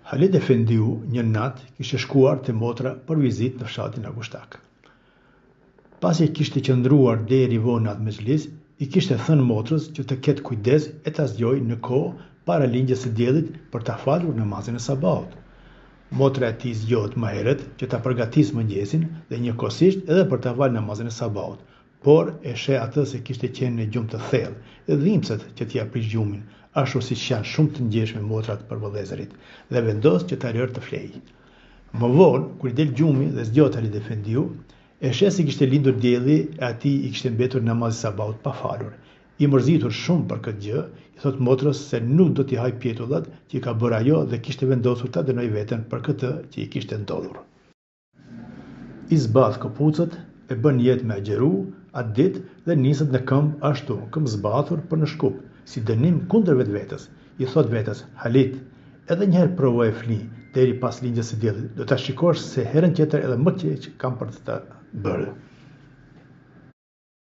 Halid Efendiu një natë kishte shkuar te motra për vizitë në fshatin Agushtak. Pasi kishte qëndruar deri vonë atë mezhlis, i kishte thënë motrës që të ketë kujdes e ta zgjojë në kohë para lindjes së diellit për ta falur namazin e sabahut. Motra e tij zgjohet më herët që ta përgatisë mëngjesin dhe njëkohësisht edhe për ta falur namazin e sabahut, por e sheh atë se kishte qenë në gjumë të thellë dhe dhimbset që t'i aprish gjumin, ashtu siç janë shumë të ngjeshme motrat për vëllezërit, dhe vendos që ta lërë të flejë. Më vonë, kur i del gjumi dhe zgjohet Halid Efendiu, e sheh se kishte lindur dielli e atij i kishte mbetur namazi sabahut pa falur. I mërzitur shumë për këtë gjë, i thot motrës se nuk do t'i haj pjetullat që i ka bërë ajo dhe kishte vendosur ta dënoj veten për këtë që i kishte ndodhur. I zbadh këpucët, e bën jetë me agjeru atë ditë dhe niset në këmbë ashtu, këmbë zbathur për në shkup, si dënim kundër vetvetes. I thot vetes: Halid, edhe njëherë provoje fli deri pas lindjes së diellit, do ta shikosh se herën tjetër edhe më keq kam për të ta bërë.